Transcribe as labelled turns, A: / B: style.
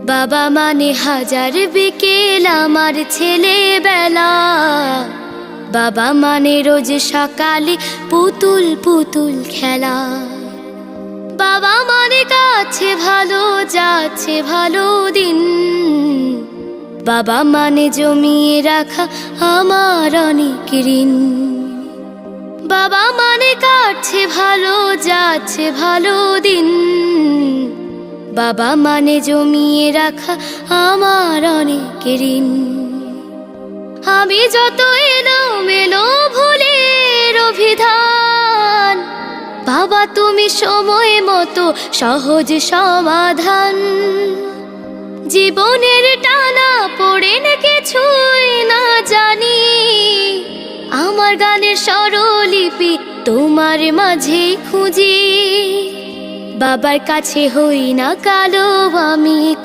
A: বাবা মানে হাজার বিকেল আমার ছেলেবেলা। বাবা মানে রোজ সকালে পুতুল পুতুল খেলা। বাবা মানে কাছে ভালো যাচ্ছে ভালো দিন। বাবা মানে জমিয়ে রাখা আমার অনেক ঋণ। বাবা মানে কাটছে ভালো যাচ্ছে ভালো দিন। বাবা মানে জমিয়ে রাখা আমার অনেক ঋণ। আমি যত এলোমেলো ভুলের অভিধান, বাবা তুমি সময় মতো সহজ সমাধান। জীবনের টানা পড়েন কিছুই না জানি, আমার গানের স্বরলিপি তোমার মাঝে খুঁজি। বাবার কাছে হই না কালো আমি।